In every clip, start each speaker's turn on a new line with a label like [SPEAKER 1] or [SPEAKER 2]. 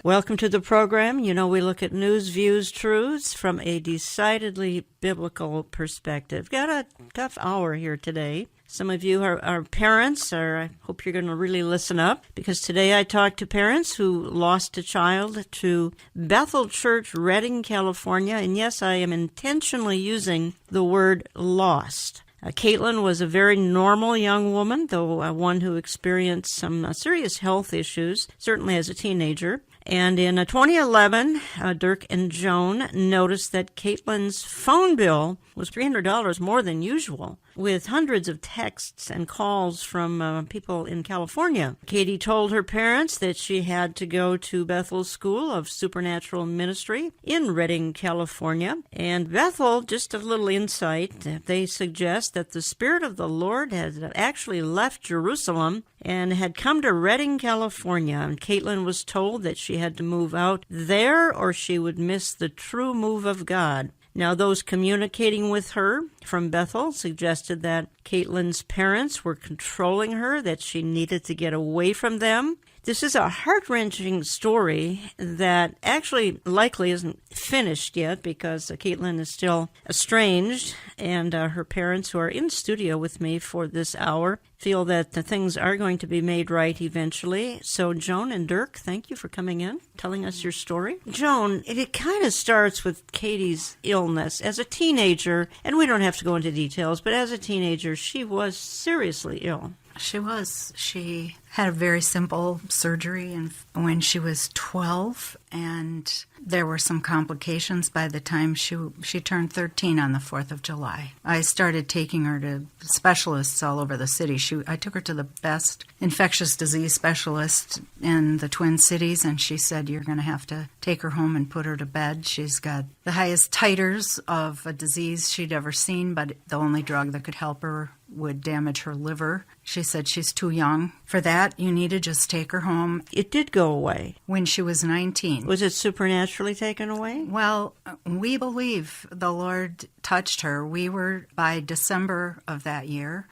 [SPEAKER 1] Welcome to the program. You know, we look at news, views, truths from a decidedly biblical perspective. Got a tough hour here today. Some of you are parents, or I hope you're going to really listen up, because today I talked to parents who lost a child to Bethel Church, Redding, California. And yes, I am intentionally using the word lost. Caitlin was a very normal young woman, though one who experienced some serious health issues, certainly as a teenager. And in 2011, Dirk and Joan noticed that Caitlin's phone bill was $300 more than usual, with hundreds of texts and calls from people in California. Katie told her parents that she had to go to Bethel's School of Supernatural Ministry in Redding, California. And Bethel, just a little insight, they suggest that the Spirit of the Lord had actually left Jerusalem and had come to Redding, California. And Caitlin was told that she had to move out there or she would miss the true move of God. Now, those communicating with her from Bethel suggested that Caitlin's parents were controlling her, that she needed to get away from them. This is a heart-wrenching story that actually likely isn't finished yet because Caitlin is still estranged, and her parents, who are in studio with me for this hour, feel that the things are going to be made right eventually. So Joan and Dirk, thank you for coming in, telling us your story. Joan, it kind of starts with Katie's illness. As a teenager, and we don't have to go into details, but as a teenager, she was seriously ill.
[SPEAKER 2] She was. She had a very simple surgery when she was 12, and there were some complications by the time she turned 13 on the 4th of July. I started taking her to specialists all over the city. I took her to the best infectious disease specialist in the Twin Cities, and she said, "You're going to have to take her home and put her to bed. She's got the highest titers of a disease she'd ever seen, but the only drug that could help her would damage her liver." She said she's too young for that. You need to just take her home.
[SPEAKER 1] It did go away.
[SPEAKER 2] When she was 19.
[SPEAKER 1] Was it supernaturally taken away?
[SPEAKER 2] Well, we believe the Lord touched her. We were, by December of that year,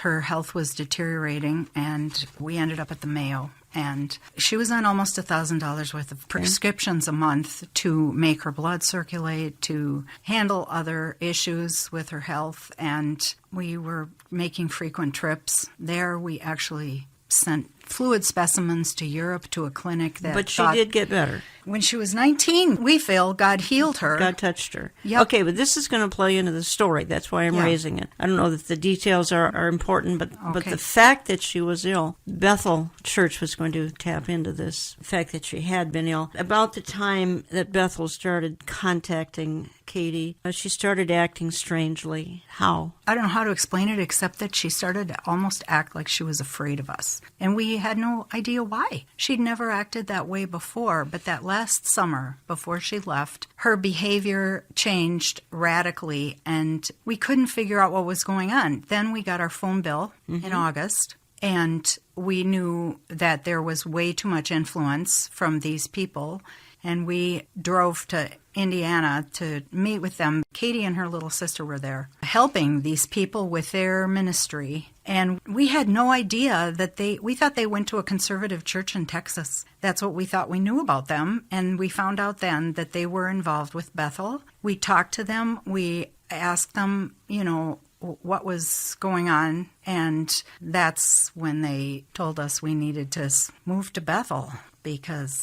[SPEAKER 2] her health was deteriorating, and we ended up at the Mayo. And she was on almost $1,000 worth of prescriptions a month to make her blood circulate, to handle other issues with her health. And we were making frequent trips there. We actually sent fluid specimens to Europe to a clinic that
[SPEAKER 1] But she did get better.
[SPEAKER 2] When she was 19, we feel God healed her.
[SPEAKER 1] God touched her.
[SPEAKER 2] Yep.
[SPEAKER 1] Okay, but this is going to play into the story. That's why I'm raising it. I don't know that the details are important, but the fact that she was ill, Bethel Church was going to tap into this, the fact that she had been ill. About the time that Bethel started contacting Katie, she started acting strangely. How?
[SPEAKER 2] I don't know how to explain it, except that she started to almost act like she was afraid of us. And we had no idea why. She'd never acted that way before, but that last summer, before she left, her behavior changed radically, and we couldn't figure out what was going on. Then we got our phone bill in August, and we knew that there was way too much influence from these people, and we drove to Indiana to meet with them. Katie and her little sister were there helping these people with their ministry. And we had no idea that we thought they went to a conservative church in Texas. That's what we thought we knew about them. And we found out then that they were involved with Bethel. We talked to them. We asked them, what was going on. And that's when they told us we needed to move to Bethel.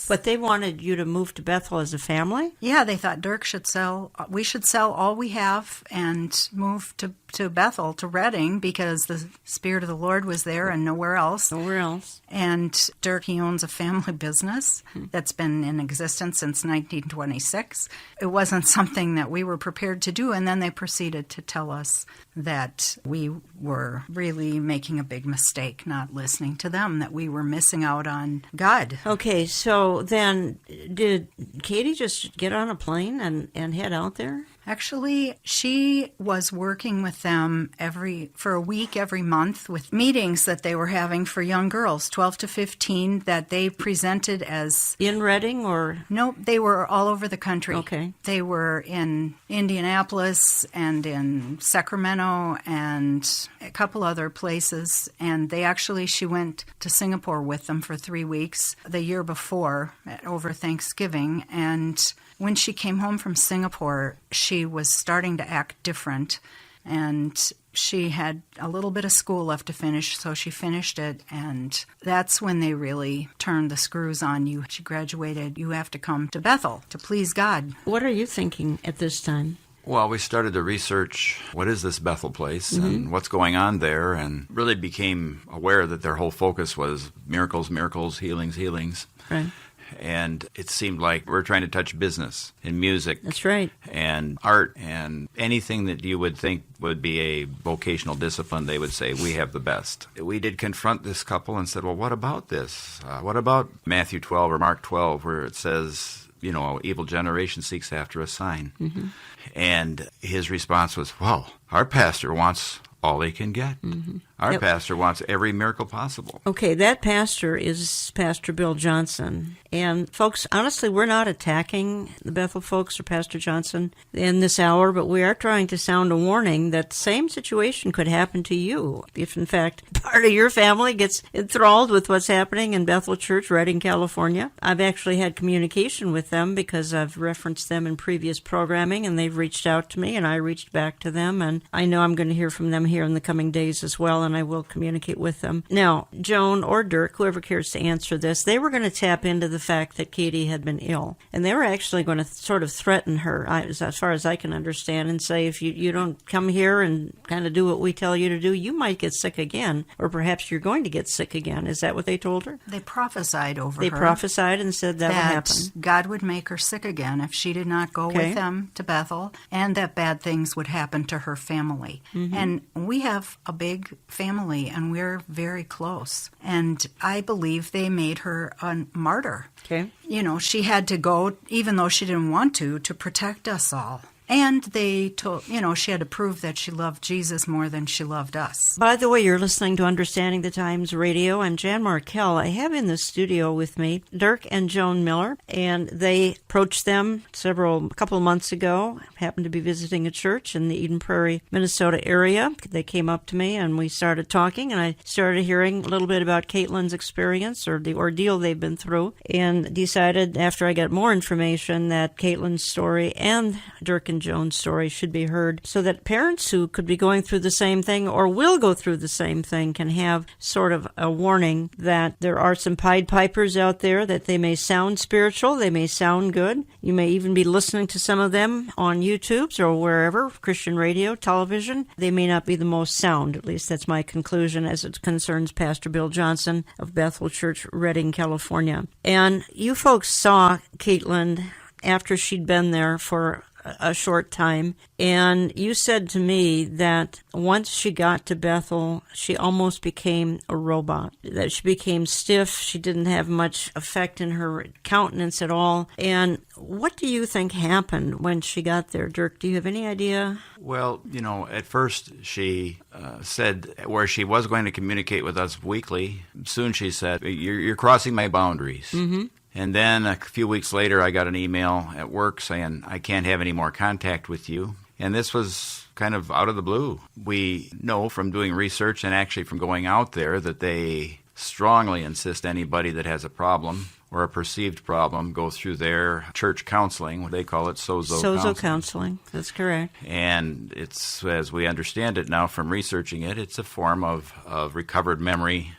[SPEAKER 2] But
[SPEAKER 1] they wanted you to move to Bethel as a family?
[SPEAKER 2] Yeah, they thought we should sell all we have and move to Bethel, to Redding, because the Spirit of the Lord was there and nowhere else.
[SPEAKER 1] Nowhere else.
[SPEAKER 2] And Dirk, he owns a family business that's been in existence since 1926. It wasn't something that we were prepared to do, and then they proceeded to tell us that we were really making a big mistake not listening to them, that we were missing out on God.
[SPEAKER 1] Okay, so then did Katie just get on a plane and head out there?
[SPEAKER 2] Actually, she was working with them for a week every month with meetings that they were having for young girls, 12 to 15, that they presented as...
[SPEAKER 1] In Reading or?
[SPEAKER 2] Nope, they were all over the country.
[SPEAKER 1] Okay.
[SPEAKER 2] They were in Indianapolis and in Sacramento and a couple other places. And she went to Singapore with them for 3 weeks the year before, over Thanksgiving. And when she came home from Singapore, she was starting to act different, and she had a little bit of school left to finish, so she finished it, and that's when they really turned the screws on you. She graduated. You have to come to Bethel to please God.
[SPEAKER 1] What are you thinking at this time?
[SPEAKER 3] Well, we started to research what is this Bethel place and what's going on there, and really became aware that their whole focus was miracles, miracles, healings, healings.
[SPEAKER 1] Right.
[SPEAKER 3] And it seemed like we're trying to touch business and music.
[SPEAKER 1] That's right.
[SPEAKER 3] And art and anything that you would think would be a vocational discipline, they would say, we have the best. We did confront this couple and said, well, what about this? What about Matthew 12 or Mark 12, where it says, evil generation seeks after a sign? Mm-hmm. And his response was, well, our pastor wants all he can get. Mm-hmm. Our pastor wants every miracle possible.
[SPEAKER 1] Okay, that pastor is Pastor Bill Johnson. And folks, honestly, we're not attacking the Bethel folks or Pastor Johnson in this hour, but we are trying to sound a warning that the same situation could happen to you if, in fact, part of your family gets enthralled with what's happening in Bethel Church, Redding, California. I've actually had communication with them because I've referenced them in previous programming, and they've reached out to me, and I reached back to them, and I know I'm going to hear from them here in the coming days as well, and I will communicate with them. Now, Joan or Dirk, whoever cares to answer this, they were going to tap into the fact that Katie had been ill, and they were actually going to sort of threaten her, as far as I can understand, and say, if you don't come here and kind of do what we tell you to do, you might get sick again, or perhaps you're going to get sick again. Is that what they told her?
[SPEAKER 2] They prophesied over her.
[SPEAKER 1] They prophesied and said that would happen.
[SPEAKER 2] God would make her sick again if she did not go with them to Bethel, and that bad things would happen to her family. Mm-hmm. And we have a big family, and we're very close. And I believe they made her a martyr.
[SPEAKER 1] Okay.
[SPEAKER 2] She had to go, even though she didn't want to protect us all. And they told, she had to prove that she loved Jesus more than she loved us.
[SPEAKER 1] By the way, you're listening to Understanding the Times Radio. I'm Jan Markell. I have in the studio with me Dirk and Joan Miller, and they approached them a couple of months ago. Happened to be visiting a church in the Eden Prairie, Minnesota area. They came up to me, and we started talking, and I started hearing a little bit about Caitlin's experience or the ordeal they've been through, and decided after I got more information that Caitlin's story and Dirk and Joan's story should be heard so that parents who could be going through the same thing or will go through the same thing can have sort of a warning that there are some Pied Pipers out there, that they may sound spiritual, they may sound good. You may even be listening to some of them on YouTube or wherever, Christian radio, television. They may not be the most sound, at least that's my conclusion as it concerns Pastor Bill Johnson of Bethel Church, Redding, California. And you folks saw Caitlin after she'd been there for a short time, and you said to me that once she got to Bethel, she almost became a robot, that she became stiff, she didn't have much effect in her countenance at all. And what do you think happened when she got there, Dirk? Do you have any idea?
[SPEAKER 3] Well, at first she said where she was going to communicate with us weekly, soon she said, you're crossing my boundaries. Mm-hmm. And then a few weeks later, I got an email at work saying, I can't have any more contact with you. And this was kind of out of the blue. We know from doing research and actually from going out there that they strongly insist anybody that has a problem or a perceived problem go through their church counseling. They call it sozo
[SPEAKER 1] counseling. That's correct.
[SPEAKER 3] And it's, as we understand it now from researching it, it's a form of recovered memory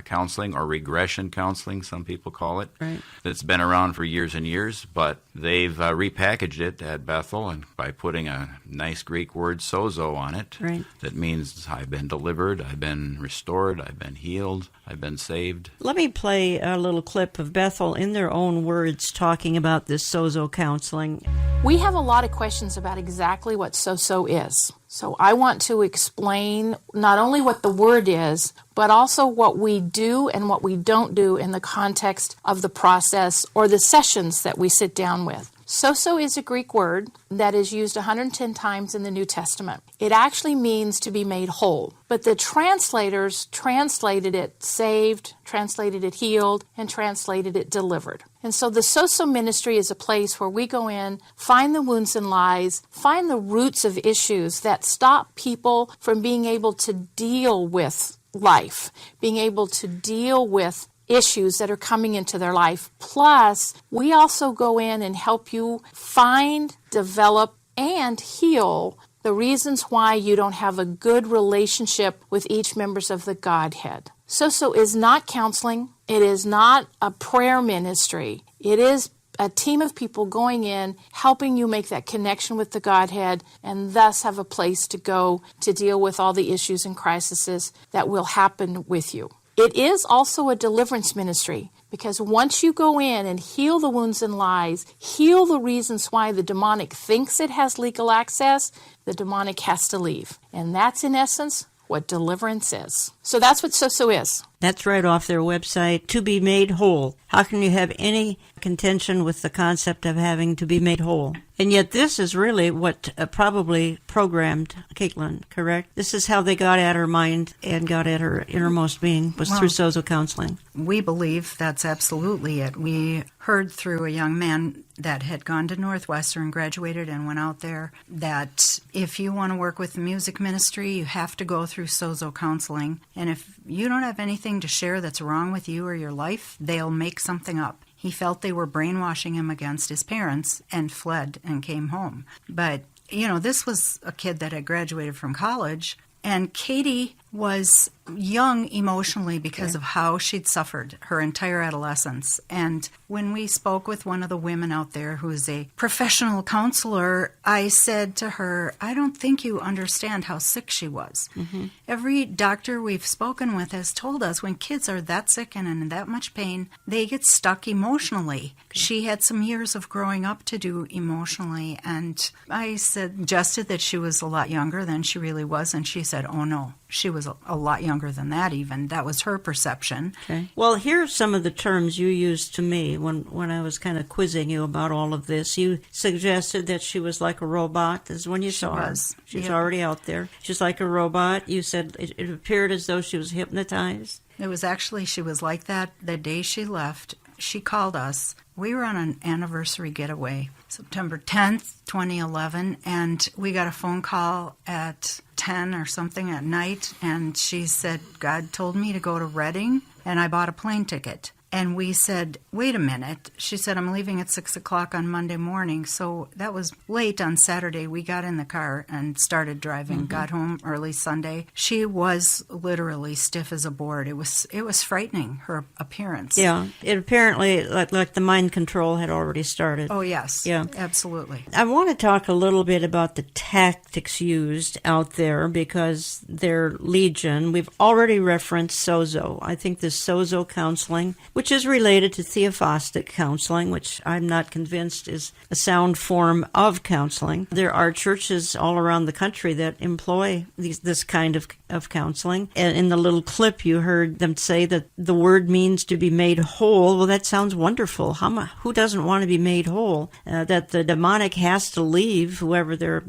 [SPEAKER 3] counseling or regression counseling, some people call it.
[SPEAKER 1] Right.
[SPEAKER 3] That's been around for years and years, but they've repackaged it at Bethel and by putting a nice Greek word sozo on it.
[SPEAKER 1] Right.
[SPEAKER 3] That means I've been delivered, I've been restored, I've been healed, I've been saved.
[SPEAKER 1] Let me play a little clip of Bethel in their own words talking about this sozo counseling.
[SPEAKER 4] We have a lot of questions about exactly what sozo is. So I want to explain not only what the word is, but also what we do and what we don't do in the context of the process or the sessions that we sit down with. Sozo is a Greek word that is used 110 times in the New Testament. It actually means to be made whole. But the translators translated it saved, translated it healed, and translated it delivered. And so the Sozo ministry is a place where we go in, find the wounds and lies, find the roots of issues that stop people from being able to deal with life, being able to deal with issues that are coming into their life. Plus, we also go in and help you find, develop, and heal the reasons why you don't have a good relationship with each members of the Godhead. Sozo is not counseling. It is not a prayer ministry. It is a team of people going in, helping you make that connection with the Godhead, and thus have a place to go to deal with all the issues and crises that will happen with you. It is also a deliverance ministry, because once you go in and heal the wounds and lies, heal the reasons why the demonic thinks it has legal access, the demonic has to leave. And that's, in essence, what deliverance is. So that's what Sozo is.
[SPEAKER 1] That's right off their website, to be made whole. How can you have any contention with the concept of having to be made whole? And yet this is really what probably programmed Caitlin, correct? This is how they got at her mind and got at her innermost being, was through Sozo counseling.
[SPEAKER 2] We believe that's absolutely it. We heard through a young man that had gone to Northwestern, graduated, and went out there, that if you want to work with the music ministry, you have to go through Sozo counseling. And if you don't have anything to share that's wrong with you or your life, they'll make something up. He felt they were brainwashing him against his parents and fled and came home. But, this was a kid that had graduated from college, and Katie was young emotionally because of how she'd suffered her entire adolescence. And when we spoke with one of the women out there who's a professional counselor, I said to her, I don't think you understand how sick she was. Mm-hmm. Every doctor we've spoken with has told us when kids are that sick and in that much pain, they get stuck emotionally. Okay. She had some years of growing up to do emotionally, and I suggested that she was a lot younger than she really was, and she said, oh no, she was a lot younger than that even. That was her perception. Okay.
[SPEAKER 1] Well, here's some of the terms you used to me when I was kind of quizzing you about all of this. You suggested that she was like a robot. This is when you saw her. She was already out there. She's like a robot. You said it appeared as though she was hypnotized.
[SPEAKER 2] It was actually, she was like that the day she left. She called us. We were on an anniversary getaway, September 10th, 2011, and we got a phone call at 10 or something at night, and she said, God told me to go to Reading, and I bought a plane ticket. And we said, wait a minute. She said, I'm leaving at 6 o'clock on Monday morning. So that was late on Saturday. We got in the car and started driving, got home early Sunday. She was literally stiff as a board. It was frightening, her appearance.
[SPEAKER 1] Yeah, it apparently, like the mind control had already started.
[SPEAKER 2] Oh, yes.
[SPEAKER 1] Yeah,
[SPEAKER 2] absolutely.
[SPEAKER 1] I want to talk a little bit about the tactics used out there because they're legion. We've already referenced Sozo. I think this Sozo counseling, which is related to theophostic counseling, which I'm not convinced is a sound form of counseling. There are churches all around the country that employ this kind of counseling. And in the little clip, you heard them say that the word means to be made whole. Well, that sounds wonderful. Who doesn't want to be made whole? That the demonic has to leave, whoever they're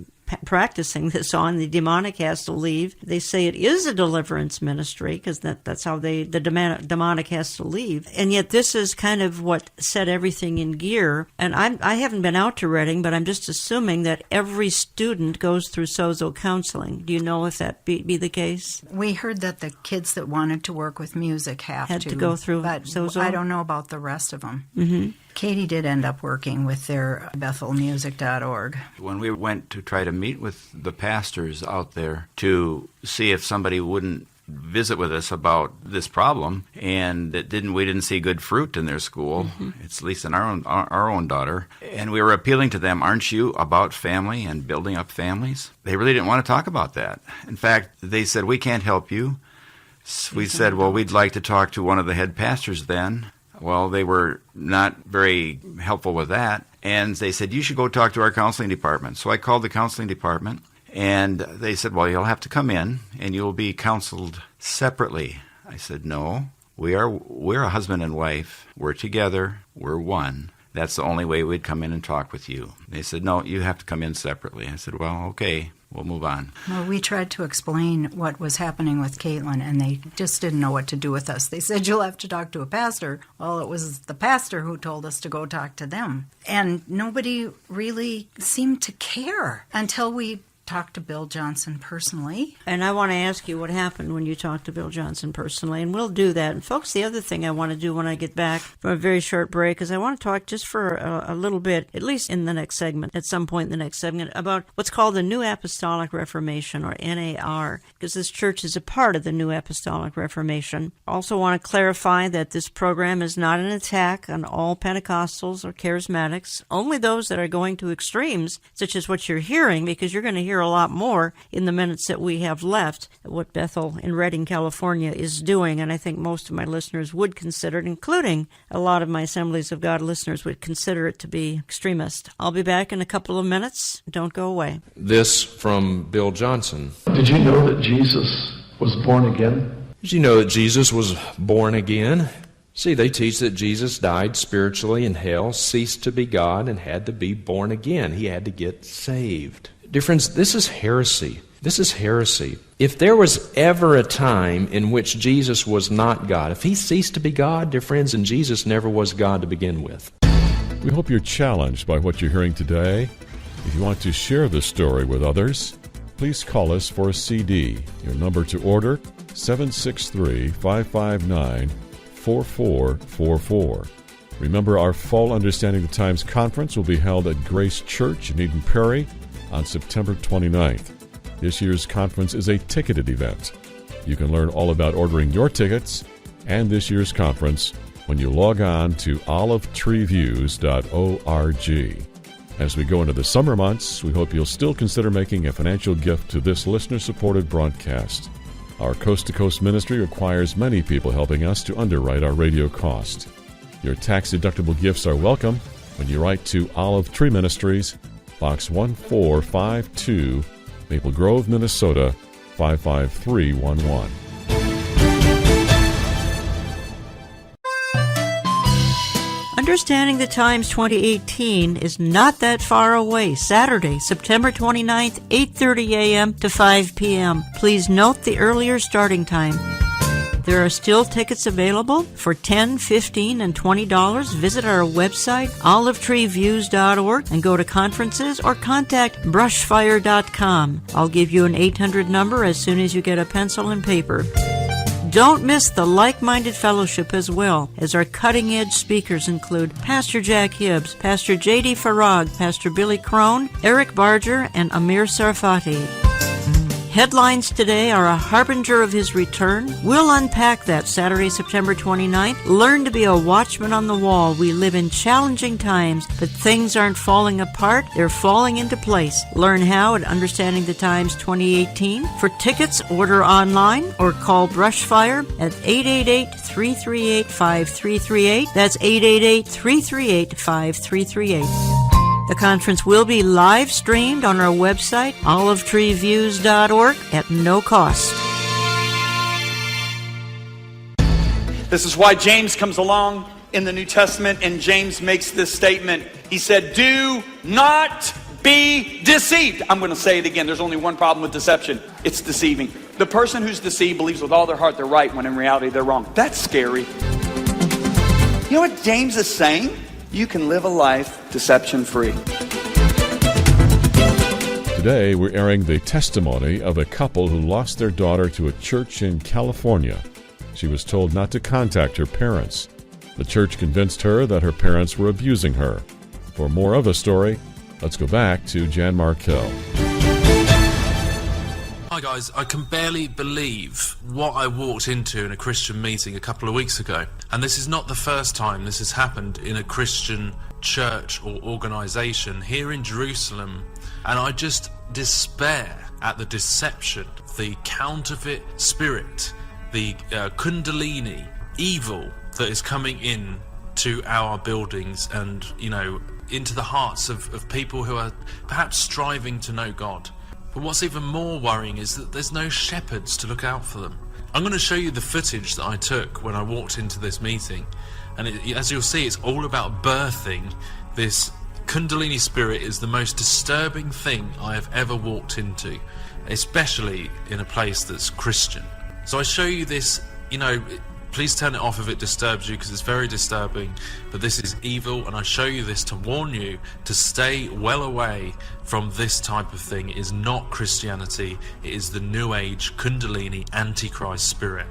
[SPEAKER 1] practicing this on, the demonic has to leave. They say it is a deliverance ministry because that's how the demonic has to leave. And yet this is kind of what set everything in gear. And I haven't been out to Reading, but I'm just assuming that every student goes through Sozo counseling. Do you know if that be the case?
[SPEAKER 2] We heard that the kids that wanted to work with music had to
[SPEAKER 1] go through
[SPEAKER 2] but
[SPEAKER 1] Sozo?
[SPEAKER 2] I don't know about the rest of them.
[SPEAKER 1] Mm-hmm.
[SPEAKER 2] Katie did end up working with their BethelMusic.org.
[SPEAKER 3] When we went to try to meet with the pastors out there to see if somebody wouldn't visit with us about this problem, and we didn't see good fruit in their school. Mm-hmm. It's at least in our own daughter. And we were appealing to them, aren't you about family and building up families? They really didn't want to talk about that. In fact, they said, we can't help you. We said, well, we'd like to talk to one of the head pastors then. Well, they were not very helpful with that. And they said, you should go talk to our counseling department. So I called the counseling department, and they said, well, you'll have to come in, and you'll be counseled separately. I said, no, we're a husband and wife. We're together. We're one. that's the only way we'd come in and talk with you. They said, no, you have to come in separately. I said, well, okay, we'll move on.
[SPEAKER 2] Well, we tried to explain what was happening with Caitlin, and they just didn't know what to do with us. They said, you'll have to talk to a pastor. Well, it was the pastor who told us to go talk to them. And nobody really seemed to care until we talked to Bill Johnson personally.
[SPEAKER 1] And I want to ask you what happened when you talked to Bill Johnson personally, and we'll do that. And folks, the other thing I want to do when I get back from a very short break is I want to talk just for a little bit, at least in the next segment, at some point in the next segment, about what's called the New Apostolic Reformation, or NAR, because this church is a part of the New Apostolic Reformation. Also want to clarify that this program is not an attack on all Pentecostals or Charismatics, only those that are going to extremes, such as what you're hearing, because you're going to hear a lot more in the minutes that we have left, what Bethel in Redding, California is doing, and I think most of my listeners would consider it, including a lot of my Assemblies of God listeners would consider it to be extremist. I'll be back in a couple of minutes. Don't go away.
[SPEAKER 5] This from Bill Johnson.
[SPEAKER 6] Did you know that Jesus was born again?
[SPEAKER 5] Did you know that Jesus was born again? See, they teach that Jesus died spiritually in hell, ceased to be God, and had to be born again. He had to get saved. Dear friends, this is heresy. This is heresy. If there was ever a time in which Jesus was not God, if he ceased to be God, dear friends, and Jesus never was God to begin with.
[SPEAKER 7] We hope you're challenged by what you're hearing today. If you want to share this story with others, please call us for a CD. Your number to order, 763-559-4444. Remember, our Fall Understanding the Times Conference will be held at Grace Church in Eden Prairie on September 29th. This year's conference is a ticketed event. You can learn all about ordering your tickets and this year's conference when you log on to olivetreeviews.org. As we go into the summer months, we hope you'll still consider making a financial gift to this listener-supported broadcast. Our coast-to-coast ministry requires many people helping us to underwrite our radio cost. Your tax-deductible gifts are welcome when you write to Olive Tree Ministries, Box 1452, Maple Grove, Minnesota, 55311.
[SPEAKER 1] Understanding the Times 2018 is not that far away. Saturday, September 29th, 8:30 a.m. to 5 p.m. Please note the earlier starting time. There are still tickets available for $10, $15, and $20. Visit our website, olivetreeviews.org, and go to conferences or contact brushfire.com. I'll give you an 800 number as soon as you get a pencil and paper. Don't miss the like-minded fellowship as well, as our cutting-edge speakers include Pastor Jack Hibbs, Pastor J.D. Farag, Pastor Billy Crone, Eric Barger, and Amir Sarfati. Headlines today are a harbinger of his return. We'll unpack that Saturday, September 29th. Learn to be a watchman on the wall. We live in challenging times, but things aren't falling apart. They're falling into place. Learn how at Understanding the Times 2018. For tickets, order online or call Brushfire at 888-338-5338. That's 888-338-5338. The conference will be live streamed on our website, olivetreeviews.org, at no cost.
[SPEAKER 8] This is why James comes along in the New Testament, and James makes this statement. He said, do not be deceived. I'm going to say it again. There's only one problem with deception. It's deceiving. The person who's deceived believes with all their heart they're right when in reality they're wrong. That's scary. You know what James is saying? You can live a life deception-free.
[SPEAKER 7] Today, we're airing the testimony of a couple who lost their daughter to a church in California. She was told not to contact her parents. The church convinced her that her parents were abusing her. For more of the story, let's go back to Jan Markell.
[SPEAKER 9] Hi guys, I can barely believe what I walked into in a Christian meeting a couple of weeks ago. And this is not the first time this has happened in a Christian church or organisation here in Jerusalem. And I just despair at the deception, the counterfeit spirit, the kundalini evil that is coming in to our buildings and, into the hearts of people who are perhaps striving to know God. But what's even more worrying is that there's no shepherds to look out for them. I'm going to show you the footage that I took when I walked into this meeting. And as you'll see, it's all about birthing this Kundalini spirit. Is the most disturbing thing I have ever walked into, especially in a place that's Christian. So I show you this, please turn it off if it disturbs you, because it's very disturbing, but this is evil, and I show you this to warn you to stay well away from this type of thing. It is not Christianity, it is the New Age Kundalini Antichrist spirit.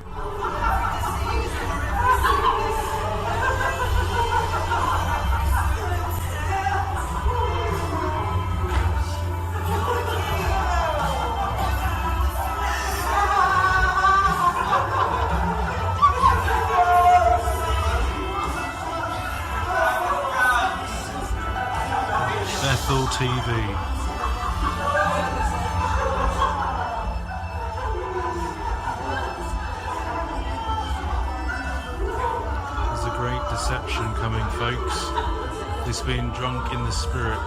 [SPEAKER 10] TV. There's a great deception coming, folks. This being drunk in the spirit.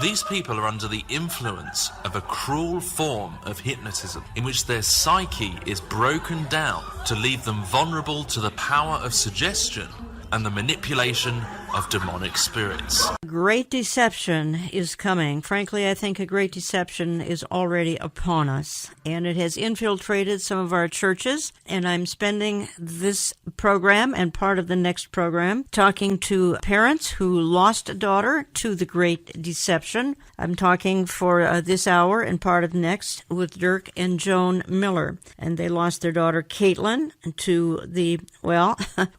[SPEAKER 9] These people are under the influence of a cruel form of hypnotism in which their psyche is broken down to leave them vulnerable to the power of suggestion and the manipulation of demonic spirits.
[SPEAKER 1] Great deception is coming. Frankly, I think a great deception is already upon us, and it has infiltrated some of our churches, and I'm spending this program and part of the next program talking to parents who lost a daughter to the great deception. I'm talking for this hour and part of next with Dirk and Joan Miller, and they lost their daughter Caitlin to the,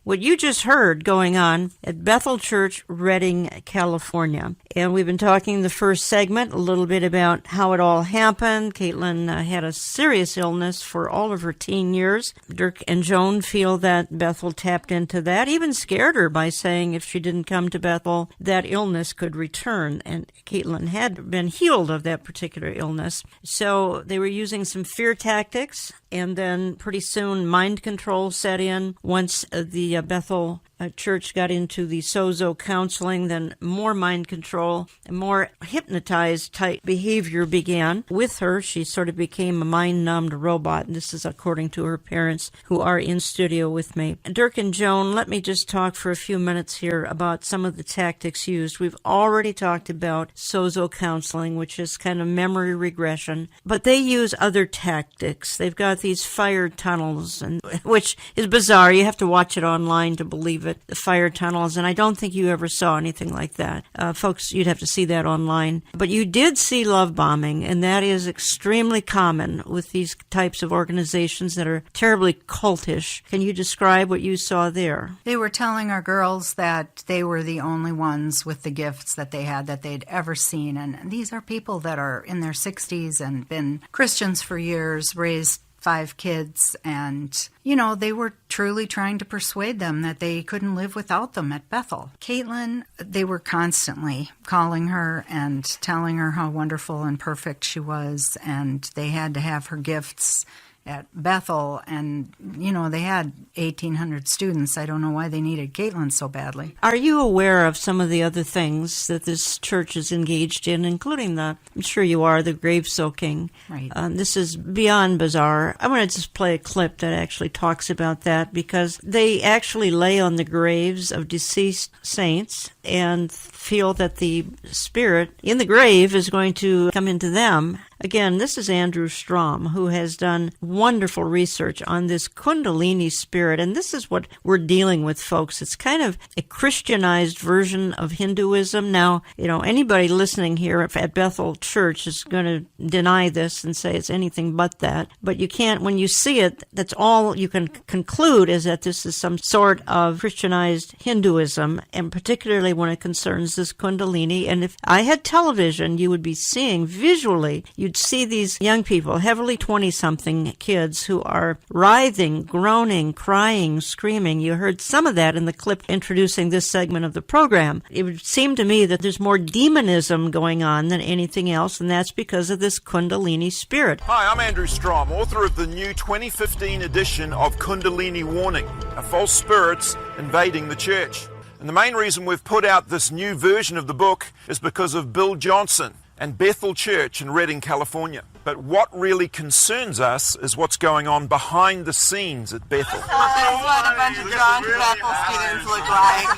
[SPEAKER 1] what you just heard going on at Bethel Church, Redding, California. And we've been talking the first segment a little bit about how it all happened. Caitlin had a serious illness for all of her teen years. Dirk and Joan feel that Bethel tapped into that, even scared her by saying if she didn't come to Bethel, that illness could return. And Caitlin had been healed of that particular illness. So they were using some fear tactics, and then pretty soon mind control set in. Once the Bethel church got into the sozo counseling, then more mind control and more hypnotized type behavior began with her. She sort of became a mind-numbed robot. And this is according to her parents, who are in studio with me. Dirk and Joan, let me just talk for a few minutes here about some of the tactics used. We've already talked about sozo counseling, which is kind of memory regression, but they use other tactics. They've got these fire tunnels, and which is bizarre. You have to watch it online to believe it. The fire tunnels, and I don't think you ever saw anything like that. Folks, you'd have to see that online. But you did see love bombing, and that is extremely common with these types of organizations that are terribly cultish. Can you describe what you saw there?
[SPEAKER 2] They were telling our girls that they were the only ones with the gifts that they had that they'd ever seen. And these are people that are in their 60s and been Christians for years, raised 5 kids, and, they were truly trying to persuade them that they couldn't live without them at Bethel. Caitlin, they were constantly calling her and telling her how wonderful and perfect she was, and they had to have her gifts at Bethel, and, they had 1,800 students. I don't know why they needed Caitlin so badly.
[SPEAKER 1] Are you aware of some of the other things that this church is engaged in, including I'm sure you are, the grave soaking?
[SPEAKER 2] Right.
[SPEAKER 1] This is beyond bizarre. I want to just play a clip that actually talks about that, because they actually lay on the graves of deceased saints and feel that the spirit in the grave is going to come into them. Again, this is Andrew Strom, who has done wonderful research on this Kundalini spirit, and this is what we're dealing with, folks. It's kind of a Christianized version of Hinduism. Now, anybody listening here at Bethel Church is going to deny this and say it's anything but that, but you can't, when you see it, that's all you can conclude is that this is some sort of Christianized Hinduism, and particularly when it concerns this Kundalini. And if I had television, you would be seeing visually, you'd see these young people, heavily 20-something kids, who are writhing, groaning, crying, screaming. You heard some of that in the clip introducing this segment of the program. It would seem to me that there's more demonism going on than anything else, and that's because of this Kundalini spirit.
[SPEAKER 11] Hi, I'm Andrew Strom, author of the new 2015 edition of Kundalini Warning, False Spirits Invading the Church. And the main reason we've put out this new version of the book is because of Bill Johnson and Bethel Church in Redding, California. But what really concerns us is what's going on behind the scenes at Bethel.
[SPEAKER 12] This is what a bunch of drunk Bethel students look like.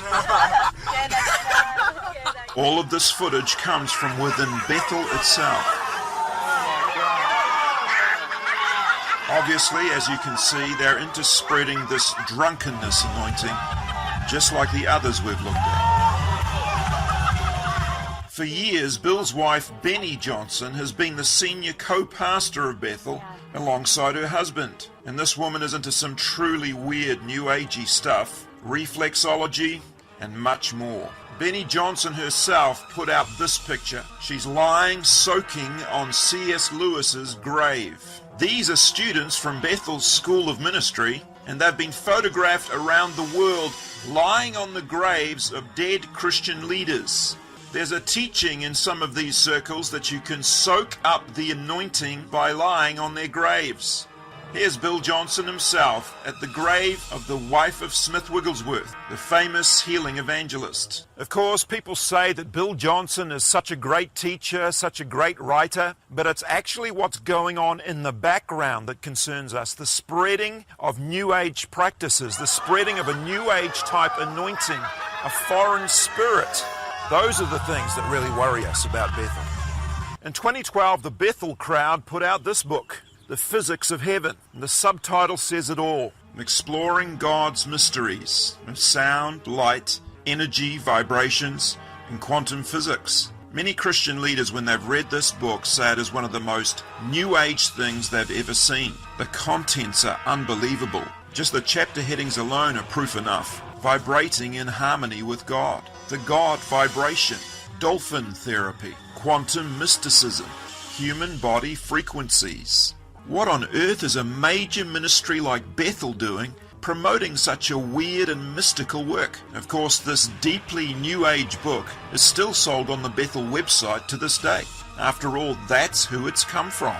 [SPEAKER 11] All of this footage comes from within Bethel itself. Obviously, as you can see, they're into spreading this drunkenness anointing, just like the others we've looked at. For years, Bill's wife, Benny Johnson, has been the senior co-pastor of Bethel alongside her husband. And this woman is into some truly weird New Agey stuff, reflexology, and much more. Benny Johnson herself put out this picture. She's lying, soaking on C.S. Lewis's grave. These are students from Bethel's School of Ministry, and they've been photographed around the world lying on the graves of dead Christian leaders. There's a teaching in some of these circles that you can soak up the anointing by lying on their graves. Here's Bill Johnson himself at the grave of the wife of Smith Wigglesworth, the famous healing evangelist. Of course, people say that Bill Johnson is such a great teacher, such a great writer, but it's actually what's going on in the background that concerns us. The spreading of New Age practices, the spreading of a New Age type anointing, a foreign spirit. Those are the things that really worry us about Bethel. In 2012, the Bethel crowd put out this book, The Physics of Heaven. And the subtitle says it all. Exploring God's mysteries of sound, light, energy, vibrations, and quantum physics. Many Christian leaders, when they've read this book, say it is one of the most New Age things they've ever seen. The contents are unbelievable. Just the chapter headings alone are proof enough. Vibrating in harmony with God. The God vibration. Dolphin therapy. Quantum mysticism. Human body frequencies. What on earth is a major ministry like Bethel doing, promoting such a weird and mystical work? Of course, this deeply New Age book is still sold on the Bethel website to this day. After all, that's who it's come from.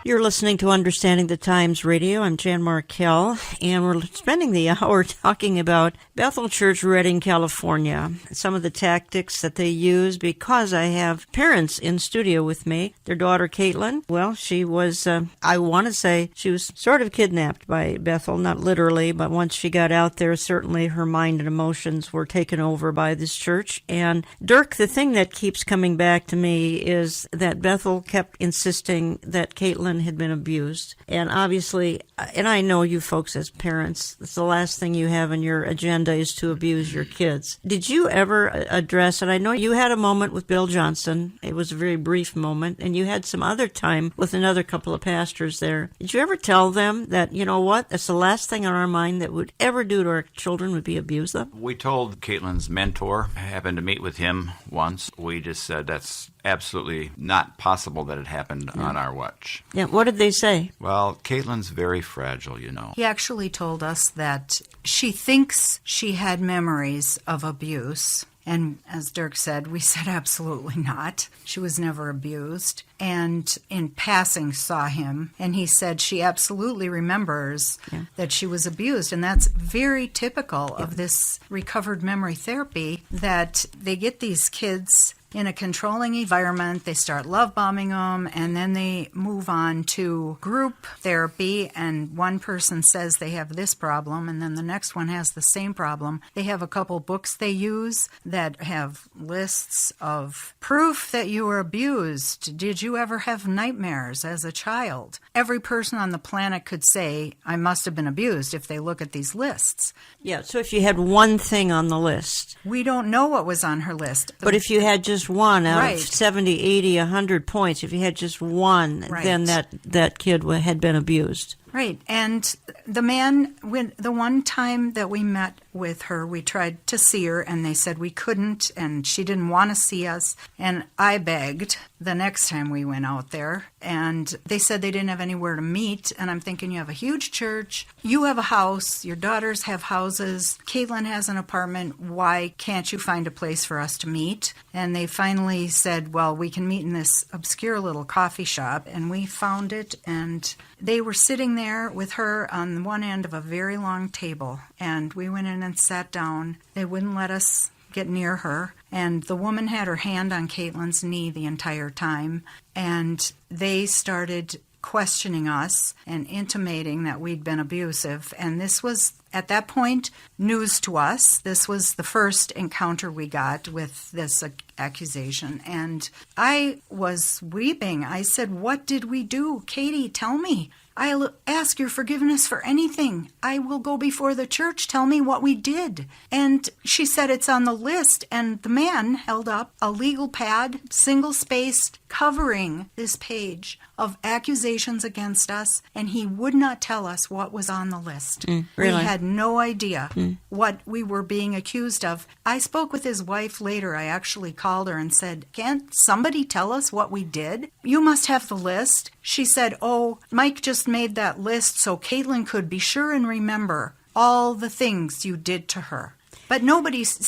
[SPEAKER 1] You're listening to Understanding the Times Radio. I'm Jan Markell, and we're spending the hour talking about Bethel Church, Redding, California, some of the tactics that they use, because I have parents in studio with me. Their daughter, Caitlin, well, she was, I want to say, she was sort of kidnapped by Bethel, not literally, but once she got out there, certainly her mind and emotions were taken over by this church. And Dirk, the thing that keeps coming back to me is that Bethel kept insisting that Caitlin had been abused. And obviously, and I know you folks as parents, it's the last thing you have on your agenda is to abuse your kids. Did you ever address, and I know you had a moment with Bill Johnson, it was a very brief moment, and you had some other time with another couple of pastors there. Did you ever tell them that, you know what, that's the last thing on our mind that would ever do to our children would be abuse them?
[SPEAKER 3] We told Caitlin's mentor, I happened to meet with him once, we just said that's absolutely not possible that it happened on our watch.
[SPEAKER 1] Yeah, what did they say?
[SPEAKER 3] Well, Caitlin's very fragile, you know.
[SPEAKER 2] He actually told us that she thinks she had memories of abuse. And as Dirk said, we said absolutely not. She was never abused. And in passing saw him, and he said she absolutely remembers that she was abused. And that's very typical of this recovered memory therapy, that they get these kids in a controlling environment, they start love bombing them, and then they move on to group therapy, and one person says they have this problem, and then the next one has the same problem. They have a couple books they use that have lists of proof that you were abused. Did you ever have nightmares as a child? Every person on the planet could say, I must have been abused, if they look at these lists.
[SPEAKER 1] Yeah, so if you had one thing on the list.
[SPEAKER 2] We don't know what was on her list.
[SPEAKER 1] But if you had just one out of 70, 80, 100 points, if you had just one, then that kid had been abused.
[SPEAKER 2] Right. And the man, when the one time that we met with her, we tried to see her, and they said we couldn't, and she didn't want to see us. And I begged the next time we went out there, and they said they didn't have anywhere to meet. And I'm thinking, you have a huge church, you have a house, your daughters have houses, Caitlin has an apartment, why can't you find a place for us to meet? And they finally said, well, we can meet in this obscure little coffee shop, and we found it, and they were sitting there with her on one end of a very long table, and we went in and sat down. They wouldn't let us get near her. And the woman had her hand on Caitlin's knee the entire time. And they started questioning us and intimating that we'd been abusive. And this was, at that point, news to us. This was the first encounter we got with this accusation. And I was weeping. I said, "What did we do? Katie, tell me. I'll ask your forgiveness for anything. I will go before the church. Tell me what we did." And she said, "It's on the list." And the man held up a legal pad, single-spaced, covering this page of accusations against us, and he would not tell us what was on the list.
[SPEAKER 1] Really?
[SPEAKER 2] We had no idea what we were being accused of. I spoke with his wife later. I actually called her and said, "Can't somebody tell us what we did? You must have the list." She said, "Oh, Mike just made that list so Caitlin could be sure and remember all the things you did to her." But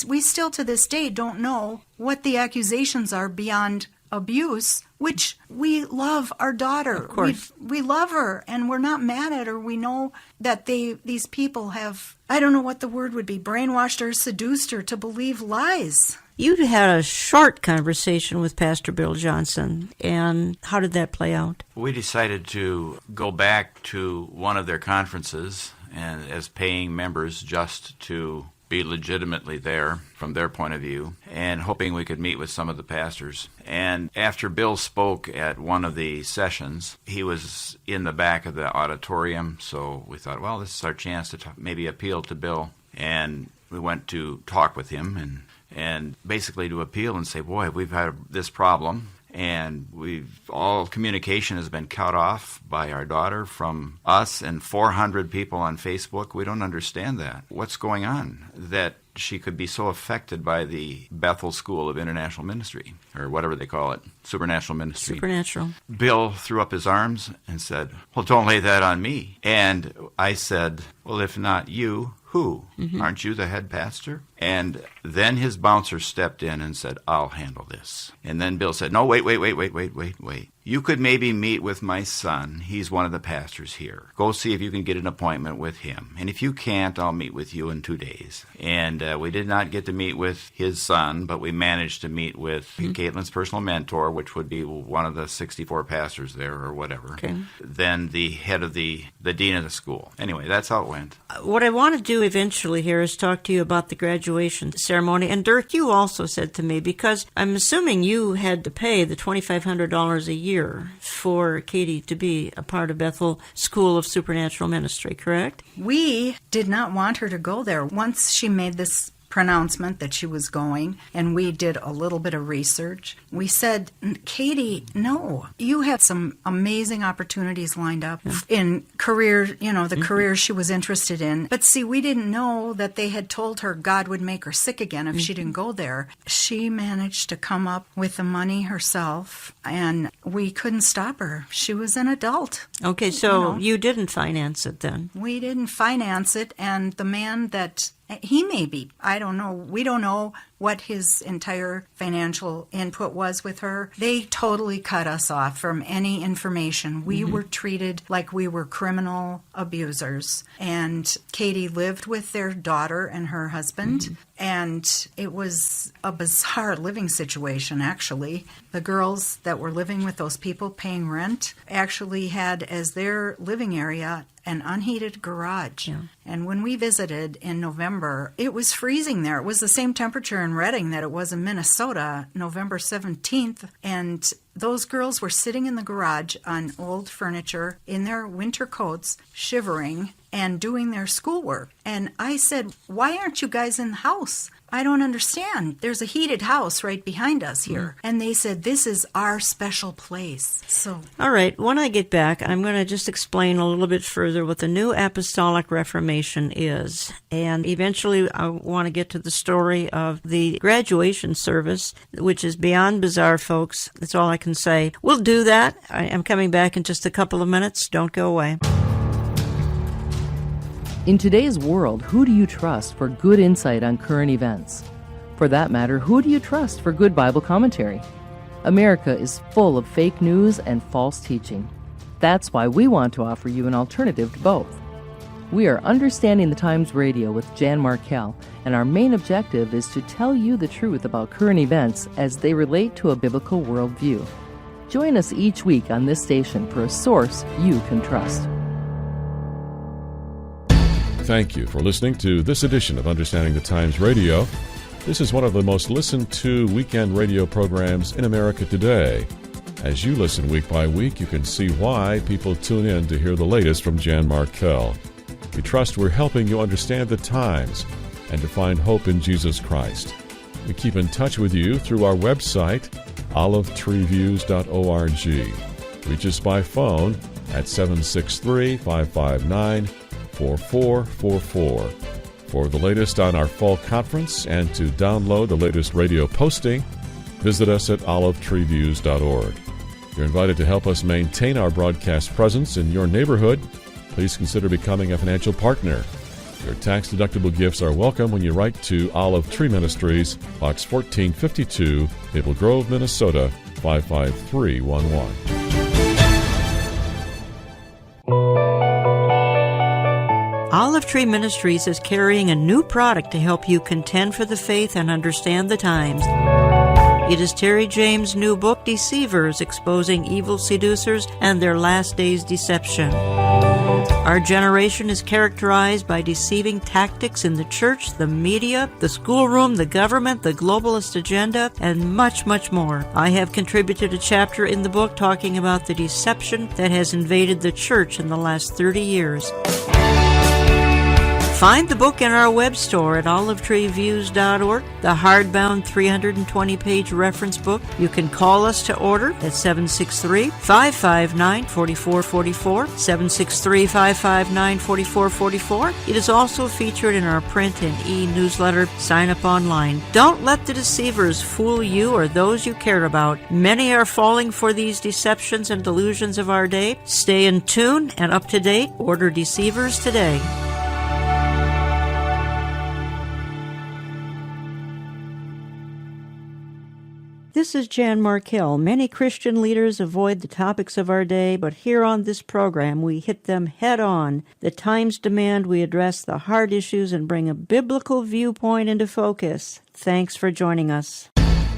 [SPEAKER 2] we still to this day don't know what the accusations are beyond abuse, which we love our daughter.
[SPEAKER 1] Of course.
[SPEAKER 2] We love her, and we're not mad at her. We know that these people have, I don't know what the word would be, brainwashed or seduced her to believe lies.
[SPEAKER 1] You had a short conversation with Pastor Bill Johnson, and how did that play out?
[SPEAKER 3] We decided to go back to one of their conferences and as paying members just to be legitimately there from their point of view, and hoping we could meet with some of the pastors. And after Bill spoke at one of the sessions, he was in the back of the auditorium, so we thought, well, this is our chance to maybe appeal to Bill. And we went to talk with him and basically to appeal and say, boy, we've had this problem, and all communication has been cut off by our daughter from us and 400 people on Facebook. We don't understand that. What's going on that she could be so affected by the Bethel School of International Ministry, or whatever they call it, Supernatural Ministry?
[SPEAKER 1] Supernatural.
[SPEAKER 3] Bill threw up his arms and said, "Well, don't lay that on me." And I said, "Well, if not you, who? Aren't you the head pastor?" And then his bouncer stepped in and said, "I'll handle this." And then Bill said, "No, wait. You could maybe meet with my son. He's one of the pastors here. Go see if you can get an appointment with him. And if you can't, I'll meet with you in 2 days." And we did not get to meet with his son, but we managed to meet with Caitlin's personal mentor, which would be one of the 64 pastors there or whatever.
[SPEAKER 1] Okay.
[SPEAKER 3] Then the head of the dean of the school. Anyway, that's how it went.
[SPEAKER 1] What I want to do eventually here is talk to you about the graduation ceremony. And Dirk, you also said to me, because I'm assuming you had to pay the $2,500 a year for Katie to be a part of Bethel School of Supernatural Ministry, correct?
[SPEAKER 2] We did not want her to go there. Once she made this pronouncement that she was going, and we did a little bit of research, we said, "Katie, no, you have some amazing opportunities lined up in career, the career she was interested in." But see, we didn't know that they had told her God would make her sick again if she didn't go there. She managed to come up with the money herself, and we couldn't stop her. She was an adult.
[SPEAKER 1] Okay, so you didn't finance it then?
[SPEAKER 2] We didn't finance it, and the man that he may be, I don't know. We don't know what his entire financial input was with her. They totally cut us off from any information. We were treated like we were criminal abusers. And Katie lived with their daughter and her husband. And it was a bizarre living situation, actually. The girls that were living with those people paying rent actually had as their living area an unheated garage.
[SPEAKER 1] Yeah.
[SPEAKER 2] And when we visited in November, it was freezing there. It was the same temperature in Redding that it was in Minnesota, November 17th. And those girls were sitting in the garage on old furniture in their winter coats, shivering and doing their schoolwork. And I said, "Why aren't you guys in the house? I don't understand. There's a heated house right behind us here." And they said, "This is our special place." So,
[SPEAKER 1] all right, when I get back, I'm going to just explain a little bit further what the New Apostolic Reformation is. And eventually I want to get to the story of the graduation service, which is beyond bizarre, folks. That's all I can say. We'll do that. I am coming back in just a couple of minutes. Don't go away.
[SPEAKER 13] In today's world, who do you trust for good insight on current events? For that matter, who do you trust for good Bible commentary? America is full of fake news and false teaching. That's why we want to offer you an alternative to both. We are Understanding the Times Radio with Jan Markell, and our main objective is to tell you the truth about current events as they relate to a biblical worldview. Join us each week on this station for a source you can trust.
[SPEAKER 7] Thank you for listening to this edition of Understanding the Times Radio. This is one of the most listened to weekend radio programs in America today. As you listen week by week, you can see why people tune in to hear the latest from Jan Markell. We trust we're helping you understand the times and to find hope in Jesus Christ. We keep in touch with you through our website, olivetreeviews.org. Reach us by phone at 763-559-4444. For the latest on our fall conference and to download the latest radio posting, visit us at olivetreeviews.org. You're invited to help us maintain our broadcast presence in your neighborhood. Please consider becoming a financial partner. Your tax-deductible gifts are welcome when you write to Olive Tree Ministries, Box 1452, Maple Grove, Minnesota, 55311.
[SPEAKER 1] Olive Tree Ministries is carrying a new product to help you contend for the faith and understand the times. It is Terry James' new book, Deceivers, Exposing Evil Seducers and Their Last Days Deception. Our generation is characterized by deceiving tactics in the church, the media, the schoolroom, the government, the globalist agenda, and much, much more. I have contributed a chapter in the book talking about the deception that has invaded the church in the last 30 years. Find the book in our web store at olivetreeviews.org, the hardbound 320-page reference book. You can call us to order at 763-559-4444, 763-559-4444. It is also featured in our print and e-newsletter. Sign up online. Don't let the deceivers fool you or those you care about. Many are falling for these deceptions and delusions of our day. Stay in tune and up to date. Order Deceivers today. This is Jan Markell. Many Christian leaders avoid the topics of our day, but here on this program we hit them head on. The times demand we address the hard issues and bring a biblical viewpoint into focus. Thanks for joining us.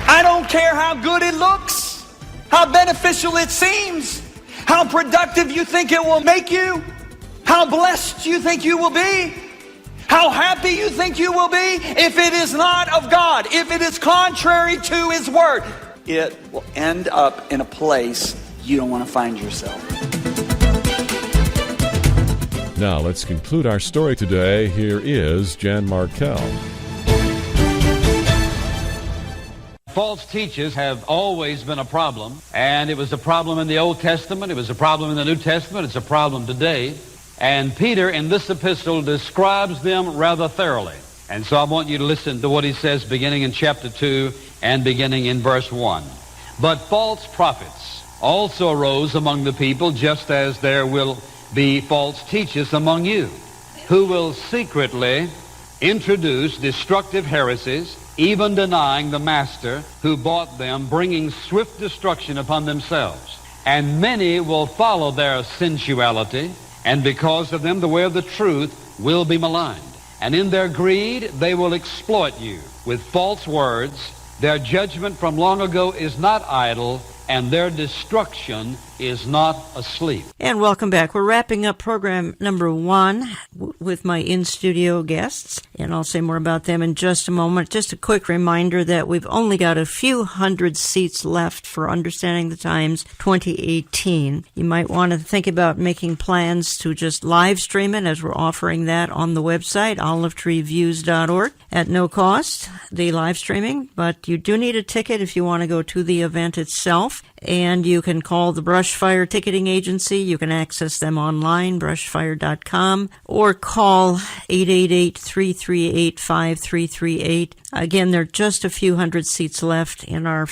[SPEAKER 8] I don't care how good it looks, how beneficial it seems, how productive you think it will make you, how blessed you think you will be, how happy you think you will be. If it is not of God, if it is contrary to His Word, it will end up in a place you don't want to find yourself.
[SPEAKER 7] Now let's conclude our story today. Here is Jan Markell.
[SPEAKER 14] False teachers have always been a problem, and it was a problem in the Old Testament, it was a problem in the New Testament, it's a problem today. And Peter, in this epistle, describes them rather thoroughly. And so I want you to listen to what he says beginning in chapter 2 and beginning in verse 1. But false prophets also arose among the people, just as there will be false teachers among you, who will secretly introduce destructive heresies, even denying the master who bought them, bringing swift destruction upon themselves. And many will follow their sensuality, and because of them the way of the truth will be maligned. And in their greed they will exploit you with false words. Their judgment from long ago is not idle, and their destruction is not asleep.
[SPEAKER 1] And welcome back. We're wrapping up program number 1 with my in-studio guests, and I'll say more about them in just a moment. Just a quick reminder that we've only got a few hundred seats left for Understanding the Times 2018. You might want to think about making plans to just live stream it, as we're offering that on the website, olivetreeviews.org, at no cost, the live streaming. But you do need a ticket if you want to go to the event itself. And you can call the Brushfire Ticketing Agency. You can access them online, brushfire.com, or call 888-338-5338. Again, there are just a few hundred seats left in our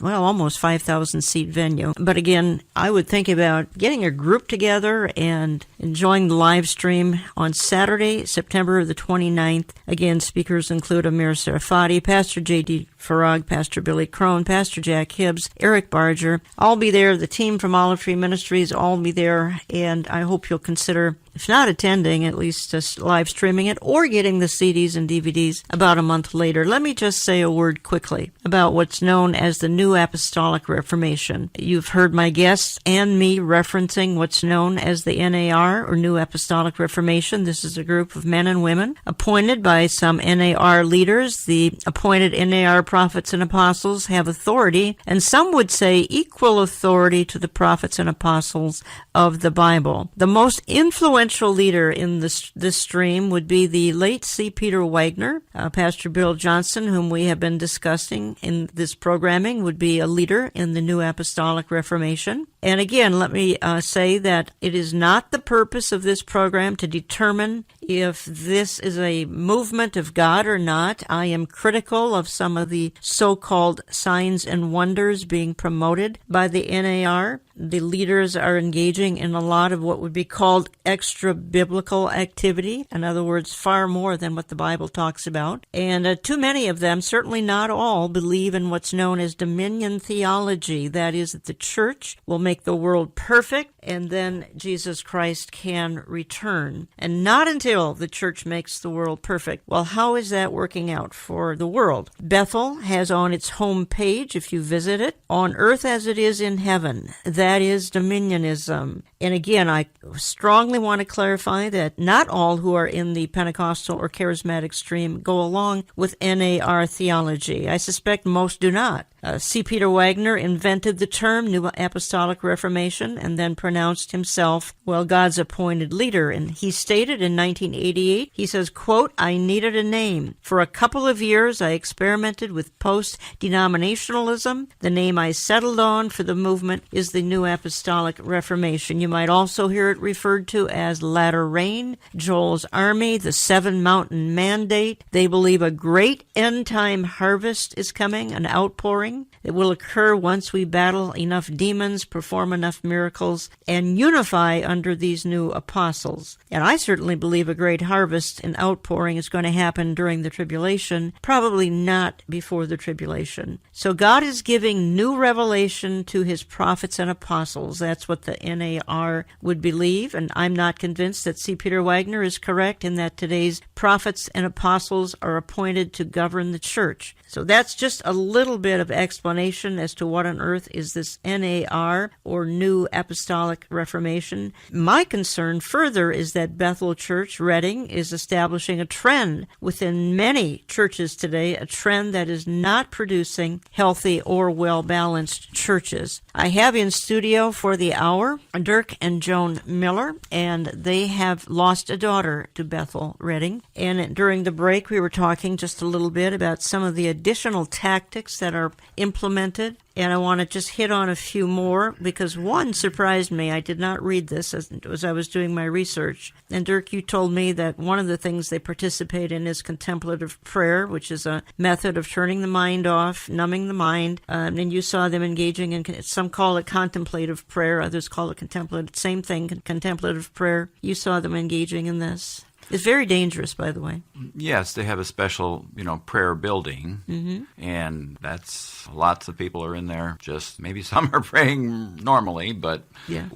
[SPEAKER 1] almost 5,000 seat venue. But again, I would think about getting a group together and enjoying the live stream on Saturday, September the 29th. Again, speakers include Amir Sarfati, Pastor J.D. Farag, Pastor Billy Crone, Pastor Jack Hibbs, Eric Barger. I'll be there. The team from Olive Tree Ministries all be there, and I hope you'll consider if not attending, at least just live streaming it or getting the CDs and DVDs about a month later. Let me just say a word quickly about what's known as the New Apostolic Reformation. You've heard my guests and me referencing what's known as the NAR, or New Apostolic Reformation. This is a group of men and women appointed by some NAR leaders. The appointed NAR prophets and apostles have authority, and some would say equal authority to the prophets and apostles of the Bible. The most influential leader in this stream would be the late C. Peter Wagner. Pastor Bill Johnson, whom we have been discussing in this programming, would be a leader in the New Apostolic Reformation. And again, let me say that it is not the purpose of this program to determine if this is a movement of God or not. I am critical of some of the so-called signs and wonders being promoted by the NAR. The leaders are engaging in a lot of what would be called extra-biblical activity. In other words, far more than what the Bible talks about. And too many of them, certainly not all, believe in what's known as dominion theology. That is, that the church will make the world perfect, and then Jesus Christ can return. And not until the church makes the world perfect. Well, how is that working out for the world? Bethel has on its home page, if you visit it, on earth as it is in heaven. That is dominionism. And again, I strongly want to clarify that not all who are in the Pentecostal or charismatic stream go along with NAR theology. I suspect most do not. C. Peter Wagner invented the term New Apostolic Reformation and then pronounced himself, well, God's appointed leader. And he stated in 1988, he says, quote, "I needed a name. For a couple of years, I experimented with post-denominationalism. The name I settled on for the movement is the New Apostolic Reformation." You might also hear it referred to as Latter Rain, Joel's Army, the Seven Mountain Mandate. They believe a great end-time harvest is coming, an outpouring. It will occur once we battle enough demons, perform enough miracles, and unify under these new apostles. And I certainly believe a great harvest and outpouring is going to happen during the tribulation, probably not before the tribulation. So God is giving new revelation to his prophets and apostles. That's what the NAR would believe, and I'm not convinced that C. Peter Wagner is correct in that today's prophets and apostles are appointed to govern the church. So that's just a little bit of explanation as to what on earth is this NAR, or New Apostolic Reformation. My concern further is that Bethel Church, Redding, is establishing a trend within many churches today, a trend that is not producing healthy or well-balanced churches. I have in studio for the hour Dirk and Joan Miller, and they have lost a daughter to Bethel Redding. And during the break, we were talking just a little bit about some of the additional tactics that are implemented, and I want to just hit on a few more, because one surprised me. I did not read this as I was doing my research. And Dirk, you told me that one of the things they participate in is contemplative prayer, which is a method of turning the mind off, numbing the mind, and you saw them engaging in, some call it contemplative prayer, others call it contemplative, same thing, contemplative prayer. You saw them engaging in this. It's very dangerous, by the way.
[SPEAKER 3] Yes, they have a special, prayer building, and that's lots of people are in there. Just maybe some are praying normally, but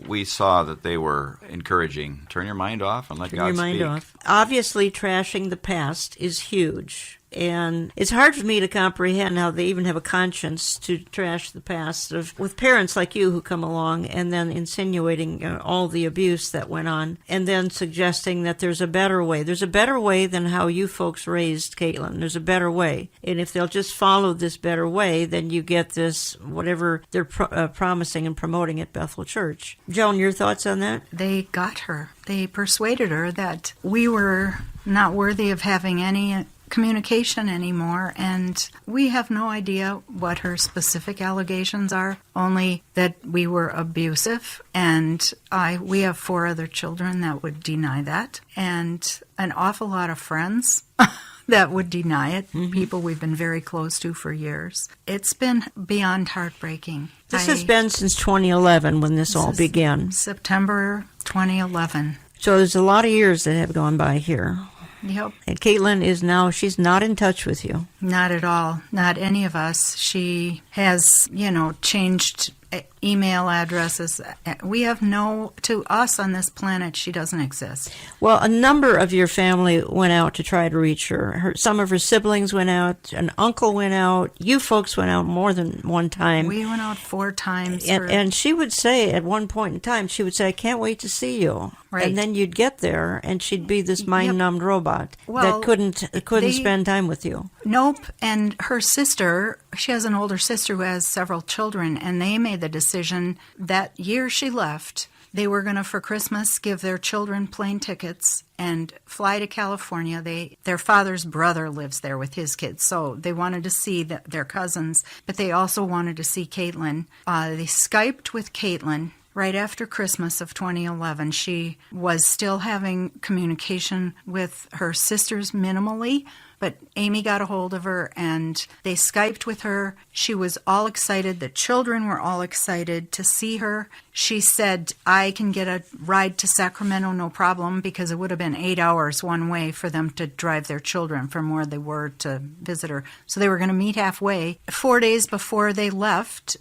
[SPEAKER 3] we saw that they were encouraging, turn your mind off and let God speak. Turn your mind off.
[SPEAKER 1] Obviously, trashing the past is huge. And it's hard for me to comprehend how they even have a conscience to trash the past with parents like you who come along and then insinuating all the abuse that went on and then suggesting that there's a better way. There's a better way than how you folks raised Caitlin. There's a better way. And if they'll just follow this better way, then you get this, whatever they're promising and promoting at Bethel Church. Joan, your thoughts on that?
[SPEAKER 2] They got her. They persuaded her that we were not worthy of having any communication anymore, and we have no idea what her specific allegations are, only that we were abusive, and we have 4 other children that would deny that, and an awful lot of friends that would deny it, people we've been very close to for years. It's been beyond heartbreaking.
[SPEAKER 1] This has been since 2011 when this all began.
[SPEAKER 2] September 2011.
[SPEAKER 1] So there's a lot of years that have gone by here.
[SPEAKER 2] Yep.
[SPEAKER 1] And Caitlin she's not in touch with you.
[SPEAKER 2] Not at all. Not any of us. She has, changed email addresses. We have to us on this planet, she doesn't exist.
[SPEAKER 1] Well, a number of your family went out to try to reach her. Some of her siblings went out, an uncle went out, you folks went out more than one time.
[SPEAKER 2] We went out 4 times.
[SPEAKER 1] And she would say at one point in time, she would say, I can't wait to see you.
[SPEAKER 2] Right.
[SPEAKER 1] And then you'd get there, and she'd be this mind-numbed robot that couldn't spend time with you.
[SPEAKER 2] Nope. And her sister, she has an older sister who has several children, and they made the decision that year she left, they were going to, for Christmas, give their children plane tickets and fly to California. Their father's brother lives there with his kids, so they wanted to see their cousins, but they also wanted to see Caitlin. They Skyped with Caitlin. Right after Christmas of 2011, she was still having communication with her sisters minimally, but Amy got a hold of her and they Skyped with her. She was all excited. The children were all excited to see her. She said, I can get a ride to Sacramento, no problem, because it would have been 8 hours one way for them to drive their children from where they were to visit her. So they were going to meet halfway. 4 days before they left,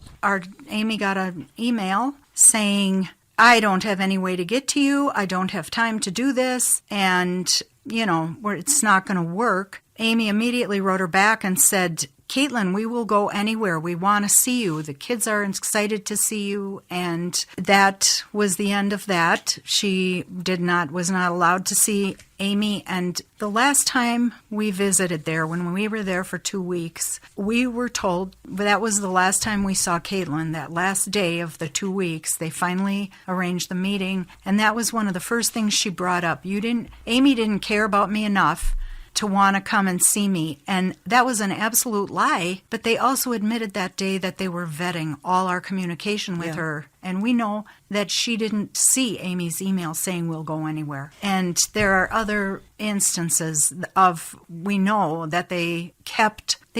[SPEAKER 2] Amy got an email saying, I don't have any way to get to you. I don't have time to do this. And, it's not going to work. Amy immediately wrote her back and said, Caitlin, we will go anywhere. We want to see you. The kids are excited to see you. And that was the end of that. She was not allowed to see Amy. And the last time we visited there, when we were there for 2 weeks, we were told that was the last time we saw Caitlin. That last day of the 2 weeks, they finally arranged the meeting. And that was one of the first things she brought up. Amy didn't care about me enough to want to come and see me. And that was an absolute lie. But they also admitted that day that they were vetting all our communication with her. And we know that she didn't see Amy's email saying we'll go anywhere. And there are other instances we know that they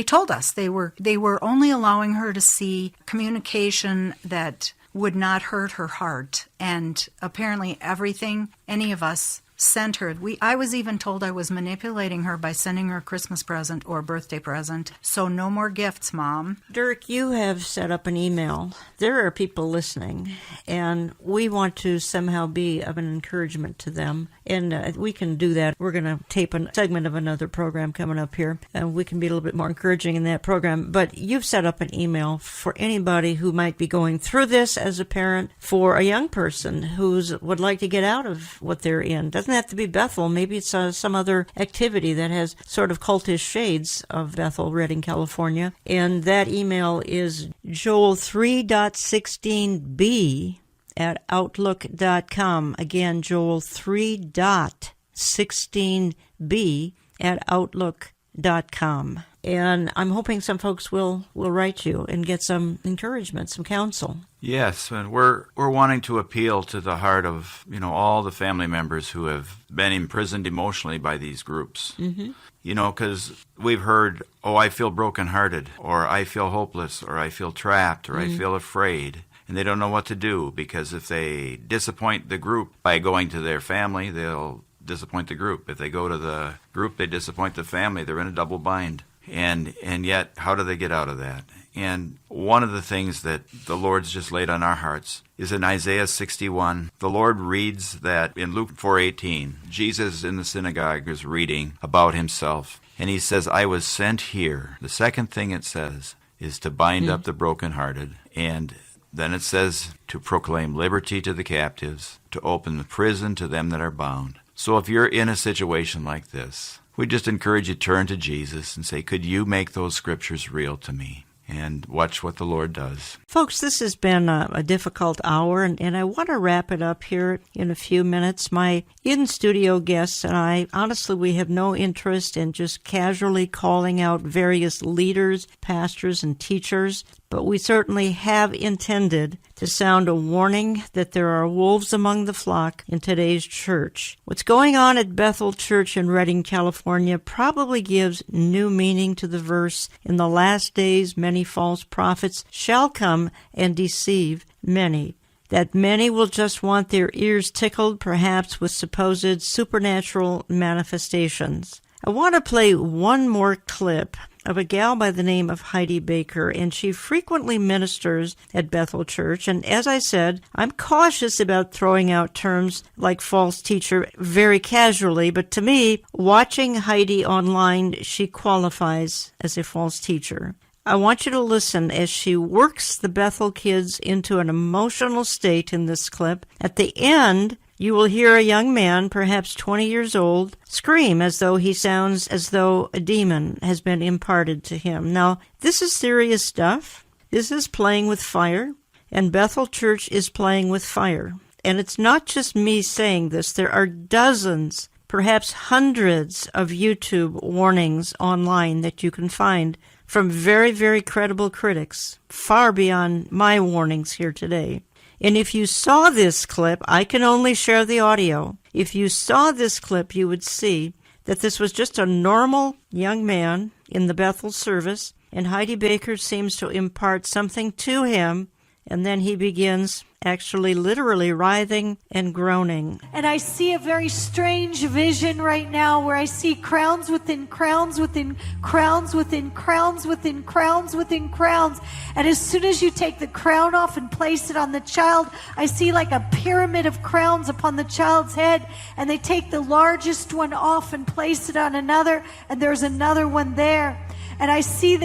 [SPEAKER 2] told us they were only allowing her to see communication that would not hurt her heart. And apparently everything any of us sent her. I was even told I was manipulating her by sending her a Christmas present or a birthday present. So no more gifts, Mom.
[SPEAKER 1] Dirk, you have set up an email. There are people listening, and we want to somehow be of an encouragement to them. And we can do that. We're going to tape a segment of another program coming up here, and we can be a little bit more encouraging in that program. But you've set up an email for anybody who might be going through this as a parent, for a young person who would like to get out of what they're in. Doesn't have to be Bethel. Maybe it's some other activity that has sort of cultish shades of Bethel, Redding, California. And that email is Joel 3.16b at Outlook.com. Again, Joel 3.16b at Outlook.com. And I'm hoping some folks will write you and get some encouragement, some counsel.
[SPEAKER 3] Yes, and we're wanting to appeal to the heart of, all the family members who have been imprisoned emotionally by these groups.
[SPEAKER 1] Mm-hmm.
[SPEAKER 3] Because we've heard, I feel brokenhearted, or I feel hopeless, or I feel trapped, or I feel afraid. And they don't know what to do, because if they disappoint the group by going to their family, they'll disappoint the group. If they go to the group, they disappoint the family. They're in a double bind. And yet, how do they get out of that? And one of the things that the Lord's just laid on our hearts is in Isaiah 61. The Lord reads that in Luke 4:18, Jesus in the synagogue is reading about himself. And he says, I was sent here. The second thing it says is to bind up the brokenhearted. And then it says to proclaim liberty to the captives, to open the prison to them that are bound. So if you're in a situation like this, we just encourage you to turn to Jesus and say, could you make those scriptures real to me? And watch what the Lord does.
[SPEAKER 1] Folks, this has been a difficult hour, and I want to wrap it up here in a few minutes. My in-studio guests and I, honestly, we have no interest in just casually calling out various leaders, pastors, and teachers, but we certainly have intended to sound a warning that there are wolves among the flock in today's church. What's going on at Bethel Church in Redding, California probably gives new meaning to the verse, in the last days many false prophets shall come and deceive many. That many will just want their ears tickled, perhaps with supposed supernatural manifestations. I want to play one more clip of a gal by the name of Heidi Baker, and she frequently ministers at Bethel Church. And as I said, I'm cautious about throwing out terms like false teacher very casually, but to me, watching Heidi online, she qualifies as a false teacher. I want you to listen as she works the Bethel kids into an emotional state in this clip. At the end, you will hear a young man, perhaps 20 years old, scream as though he sounds as though a demon has been imparted to him. Now, this is serious stuff. This is playing with fire, and Bethel Church is playing with fire. And it's not just me saying this. There are dozens, perhaps hundreds of YouTube warnings online that you can find from very, very credible critics, far beyond my warnings here today. And if you saw this clip, I can only share the audio. If you saw this clip, you would see that this was just a normal young man in the Bethel service, and Heidi Baker seems to impart something to him, and then he begins actually literally writhing and groaning.
[SPEAKER 15] And I see a very strange vision right now where I see crowns within crowns within crowns within crowns within crowns within crowns. And as soon as you take the crown off and place it on the child, I see like a pyramid of crowns upon the child's head, and they take the largest one off and place it on another, and there's another one there. And I see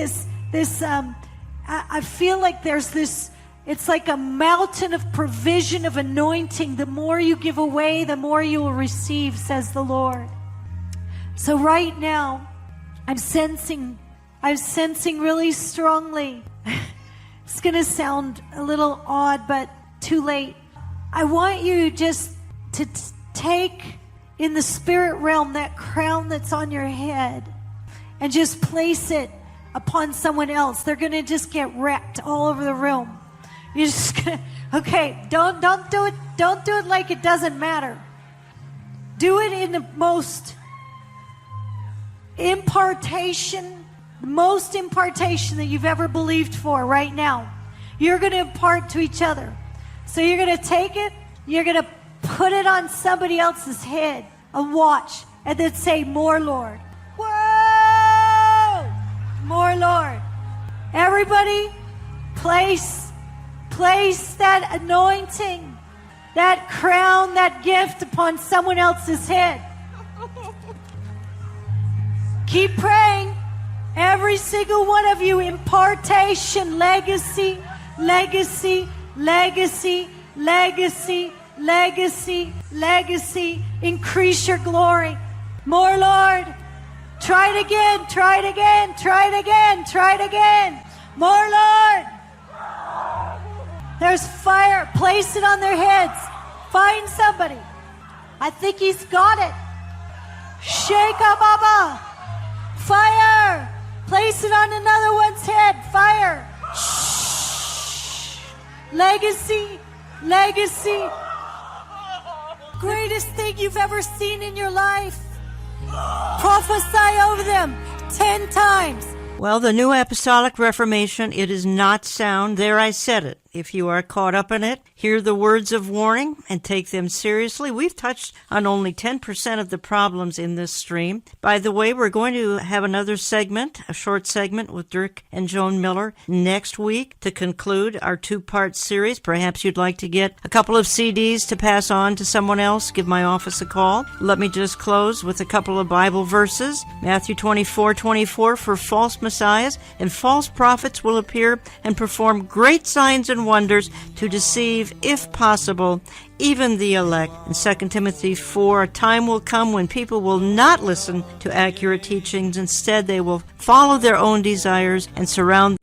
[SPEAKER 15] I feel like there's this, it's like a mountain of provision, of anointing. The more you give away, the more you will receive, says the Lord. So right now, I'm sensing really strongly. It's going to sound a little odd, but too late. I want you just to take in the spirit realm that crown that's on your head and just place it upon someone else. They're going to just get wrecked all over the room. You're just gonna, okay, don't do it. Don't do it like it doesn't matter. Do it in the most impartation that you've ever believed for right now. You're going to impart to each other. So you're going to take it, you're going to put it on somebody else's head and watch, and then say, "More, Lord." Whoa! More, Lord. Everybody, place that anointing, that crown, that gift upon someone else's head. Keep praying. Every single one of you, impartation, legacy, legacy, legacy, legacy, legacy, legacy. Increase your glory. More, Lord. Try it again, try it again, try it again, try it again. More, Lord. There's fire. Place it on their heads. Find somebody. I think he's got it. Shake Baba. Fire. Place it on another one's head. Fire. Shh. Legacy. Legacy. Greatest thing you've ever seen in your life. Prophesy over them 10 times.
[SPEAKER 1] Well, the New Apostolic Reformation, it is not sound. There, I said it. If you are caught up in it, hear the words of warning and take them seriously. We've touched on only 10% of the problems in this stream. By the way, we're going to have another segment, a short segment with Dirk and Joan Miller next week to conclude our two-part series. Perhaps you'd like to get a couple of CDs to pass on to someone else. Give my office a call. Let me just close with a couple of Bible verses. Matthew 24:24, for false messiahs and false prophets will appear and perform great signs and wonders to deceive, if possible, even the elect. In 2 Timothy 4, a time will come when people will not listen to accurate teachings. Instead, they will follow their own desires and surround